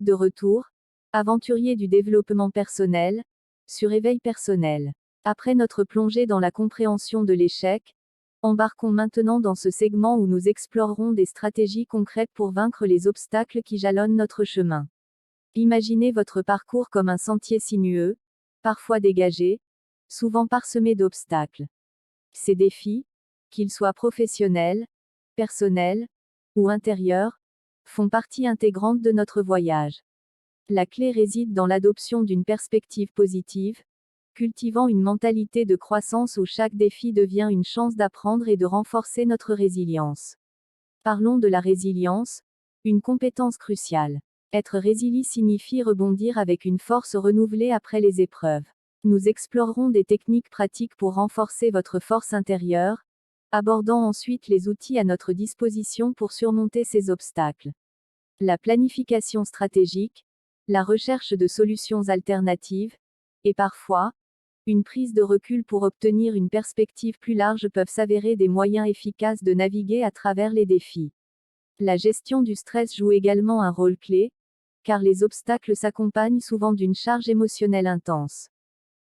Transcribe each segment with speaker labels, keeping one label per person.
Speaker 1: De retour, aventurier du développement personnel, sur éveil personnel. Après notre plongée dans la compréhension de l'échec, embarquons maintenant dans ce segment où nous explorerons des stratégies concrètes pour vaincre les obstacles qui jalonnent notre chemin. Imaginez votre parcours comme un sentier sinueux, parfois dégagé, souvent parsemé d'obstacles. Ces défis, qu'ils soient professionnels, personnels ou intérieurs, font partie intégrante de notre voyage. La clé réside dans l'adoption d'une perspective positive, cultivant une mentalité de croissance où chaque défi devient une chance d'apprendre et de renforcer notre résilience. Parlons de la résilience, une compétence cruciale. Être résilient signifie rebondir avec une force renouvelée après les épreuves. Nous explorerons des techniques pratiques pour renforcer votre force intérieure, abordant ensuite les outils à notre disposition pour surmonter ces obstacles. La planification stratégique, la recherche de solutions alternatives, et parfois, une prise de recul pour obtenir une perspective plus large peuvent s'avérer des moyens efficaces de naviguer à travers les défis. La gestion du stress joue également un rôle clé, car les obstacles s'accompagnent souvent d'une charge émotionnelle intense.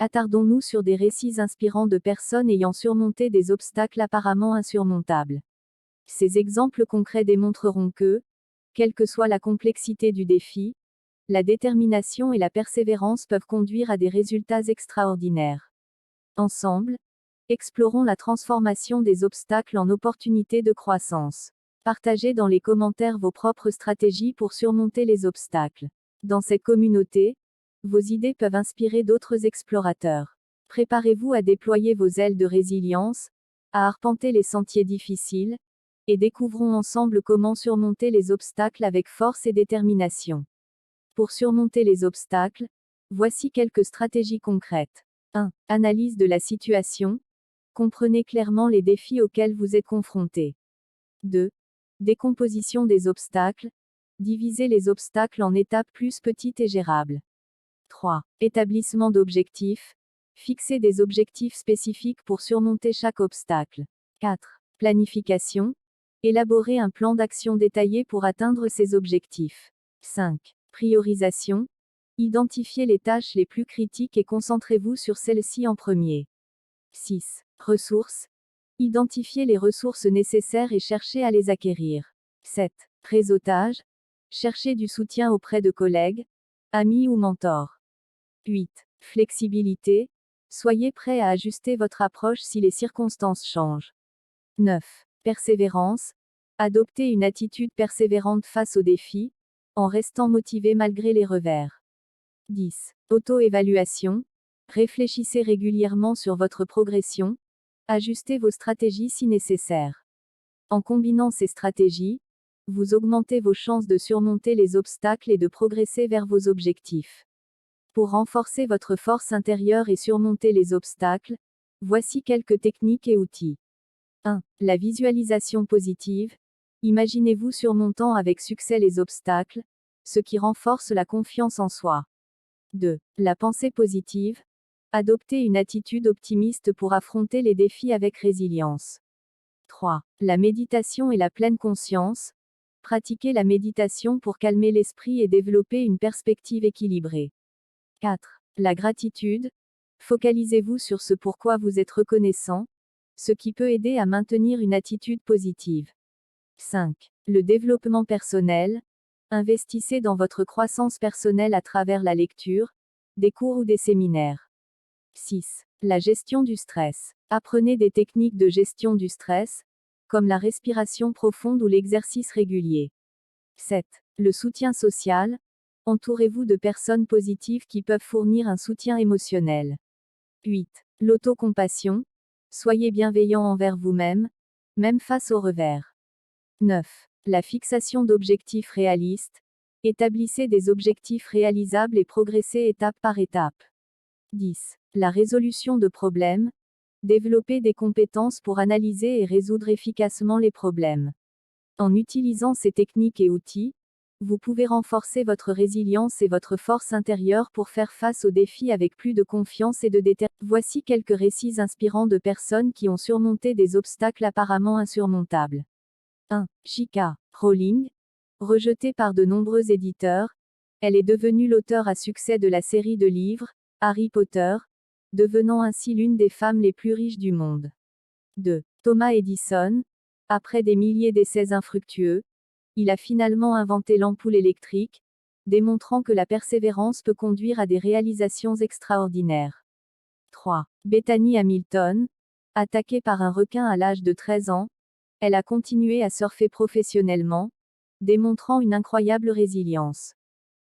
Speaker 1: Attardons-nous sur des récits inspirants de personnes ayant surmonté des obstacles apparemment insurmontables. Ces exemples concrets démontreront que, quelle que soit la complexité du défi, la détermination et la persévérance peuvent conduire à des résultats extraordinaires. Ensemble, explorons la transformation des obstacles en opportunités de croissance. Partagez dans les commentaires vos propres stratégies pour surmonter les obstacles. Dans cette communauté, vos idées peuvent inspirer d'autres explorateurs. Préparez-vous à déployer vos ailes de résilience, à arpenter les sentiers difficiles, et découvrons ensemble comment surmonter les obstacles avec force et détermination. Pour surmonter les obstacles, voici quelques stratégies concrètes. 1. Analyse de la situation. Comprenez clairement les défis auxquels vous êtes confrontés. 2. Décomposition des obstacles. Divisez les obstacles en étapes plus petites et gérables. 3. Établissement d'objectifs. Fixez des objectifs spécifiques pour surmonter chaque obstacle. 4. Planification. Élaborez un plan d'action détaillé pour atteindre ces objectifs. 5. Priorisation. Identifiez les tâches les plus critiques et concentrez-vous sur celles-ci en premier. 6. Ressources. Identifiez les ressources nécessaires et cherchez à les acquérir. 7. Réseautage. Cherchez du soutien auprès de collègues, amis ou mentors. 8. Flexibilité. Soyez prêt à ajuster votre approche si les circonstances changent. 9. Persévérance. Adoptez une attitude persévérante face aux défis, en restant motivé malgré les revers. 10. Auto-évaluation. Réfléchissez régulièrement sur votre progression, ajustez vos stratégies si nécessaire. En combinant ces stratégies, vous augmentez vos chances de surmonter les obstacles et de progresser vers vos objectifs. Pour renforcer votre force intérieure et surmonter les obstacles, voici quelques techniques et outils. 1. La visualisation positive. Imaginez-vous surmontant avec succès les obstacles, ce qui renforce la confiance en soi. 2. La pensée positive. Adoptez une attitude optimiste pour affronter les défis avec résilience. 3. La méditation et la pleine conscience. Pratiquez la méditation pour calmer l'esprit et développer une perspective équilibrée. 4. La gratitude. Focalisez-vous sur ce pourquoi vous êtes reconnaissant, ce qui peut aider à maintenir une attitude positive. 5. Le développement personnel. Investissez dans votre croissance personnelle à travers la lecture, des cours ou des séminaires. 6. La gestion du stress. Apprenez des techniques de gestion du stress, comme la respiration profonde ou l'exercice régulier. 7. Le soutien social. Entourez-vous de personnes positives qui peuvent fournir un soutien émotionnel. 8. L'autocompassion. Soyez bienveillant envers vous-même, même face aux revers. 9. La fixation d'objectifs réalistes. Établissez des objectifs réalisables et progressez étape par étape. 10. La résolution de problèmes. Développez des compétences pour analyser et résoudre efficacement les problèmes. En utilisant ces techniques et outils, vous pouvez renforcer votre résilience et votre force intérieure pour faire face aux défis avec plus de confiance et de détermination. Voici quelques récits inspirants de personnes qui ont surmonté des obstacles apparemment insurmontables. 1. J.K. Rowling. Rejetée par de nombreux éditeurs, Elle est devenue l'auteur à succès de la série de livres, Harry Potter, devenant ainsi l'une des femmes les plus riches du monde. 2. Thomas Edison. Après des milliers d'essais infructueux, il a finalement inventé l'ampoule électrique, démontrant que la persévérance peut conduire à des réalisations extraordinaires. 3. Bethany Hamilton. Attaquée par un requin à l'âge de 13 ans, elle a continué à surfer professionnellement, démontrant une incroyable résilience.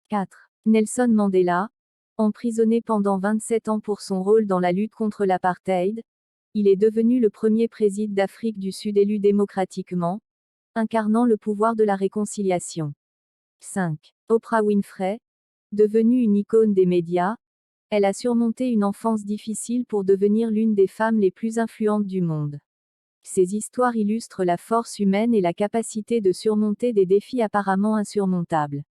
Speaker 1: 4. Nelson Mandela. Emprisonné pendant 27 ans pour son rôle dans la lutte contre l'apartheid, il est devenu le premier président d'Afrique du Sud élu démocratiquement, incarnant le pouvoir de la réconciliation. 5. Oprah Winfrey. Devenue une icône des médias, elle a surmonté une enfance difficile pour devenir l'une des femmes les plus influentes du monde. Ces histoires illustrent la force humaine et la capacité de surmonter des défis apparemment insurmontables.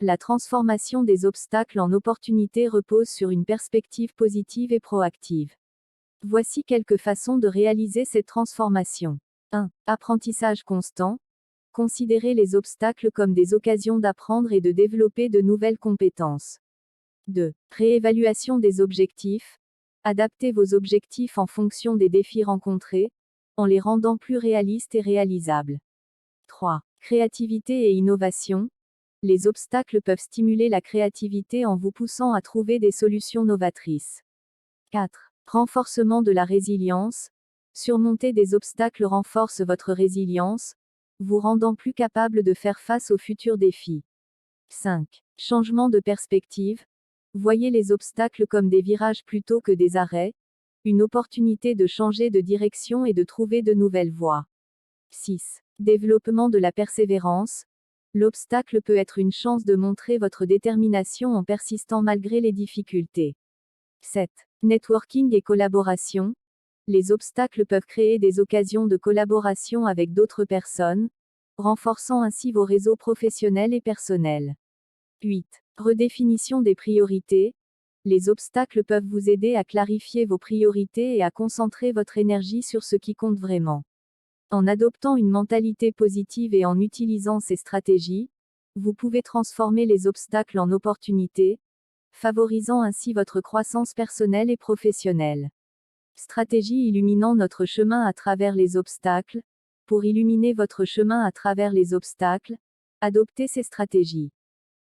Speaker 1: La transformation des obstacles en opportunités repose sur une perspective positive et proactive. Voici quelques façons de réaliser cette transformation. 1. Apprentissage constant. Considérez les obstacles comme des occasions d'apprendre et de développer de nouvelles compétences. 2. Réévaluation des objectifs. Adaptez vos objectifs en fonction des défis rencontrés, en les rendant plus réalistes et réalisables. 3. Créativité et innovation. Les obstacles peuvent stimuler la créativité en vous poussant à trouver des solutions novatrices. 4. Renforcement de la résilience. Surmonter des obstacles renforce votre résilience, vous rendant plus capable de faire face aux futurs défis. 5. Changement de perspective. Voyez les obstacles comme des virages plutôt que des arrêts, une opportunité de changer de direction et de trouver de nouvelles voies. 6. Développement de la persévérance. L'obstacle peut être une chance de montrer votre détermination en persistant malgré les difficultés. 7. Networking et collaboration. Les obstacles peuvent créer des occasions de collaboration avec d'autres personnes, renforçant ainsi vos réseaux professionnels et personnels. 8. Redéfinition des priorités. Les obstacles peuvent vous aider à clarifier vos priorités et à concentrer votre énergie sur ce qui compte vraiment. En adoptant une mentalité positive et en utilisant ces stratégies, vous pouvez transformer les obstacles en opportunités, favorisant ainsi votre croissance personnelle et professionnelle. Stratégie illuminant notre chemin à travers les obstacles. Pour illuminer votre chemin à travers les obstacles, adoptez ces stratégies.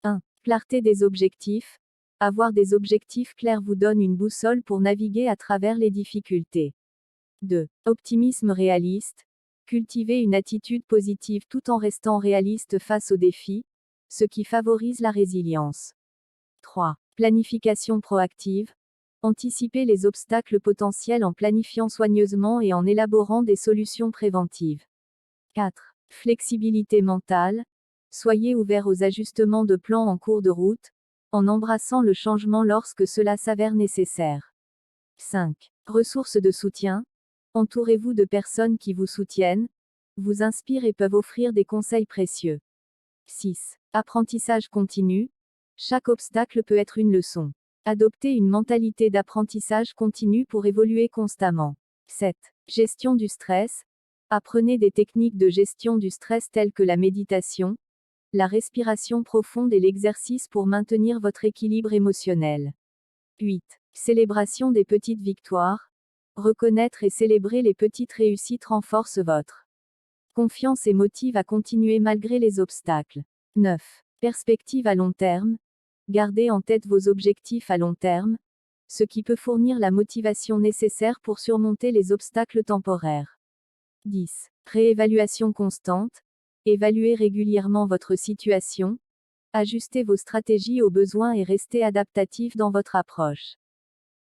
Speaker 1: 1. Clarté des objectifs. Avoir des objectifs clairs vous donne une boussole pour naviguer à travers les difficultés. 2. Optimisme réaliste. Cultivez une attitude positive tout en restant réaliste face aux défis, ce qui favorise la résilience. 3. Planification proactive. Anticipez les obstacles potentiels en planifiant soigneusement et en élaborant des solutions préventives. 4. Flexibilité mentale. Soyez ouvert aux ajustements de plans en cours de route, en embrassant le changement lorsque cela s'avère nécessaire. 5. Ressources de soutien. Entourez-vous de personnes qui vous soutiennent, vous inspirent et peuvent offrir des conseils précieux. 6. Apprentissage continu. Chaque obstacle peut être une leçon. Adoptez une mentalité d'apprentissage continu pour évoluer constamment. 7. Gestion du stress. Apprenez des techniques de gestion du stress telles que la méditation, la respiration profonde et l'exercice pour maintenir votre équilibre émotionnel. 8. Célébration des petites victoires. Reconnaître et célébrer les petites réussites renforce votre confiance et motive à continuer malgré les obstacles. 9. Perspective à long terme. Gardez en tête vos objectifs à long terme, ce qui peut fournir la motivation nécessaire pour surmonter les obstacles temporaires. 10. Réévaluation constante. Évaluez régulièrement votre situation. Ajustez vos stratégies aux besoins et restez adaptatif dans votre approche.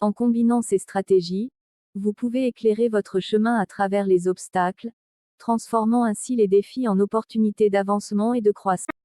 Speaker 1: En combinant ces stratégies, vous pouvez éclairer votre chemin à travers les obstacles, transformant ainsi les défis en opportunités d'avancement et de croissance.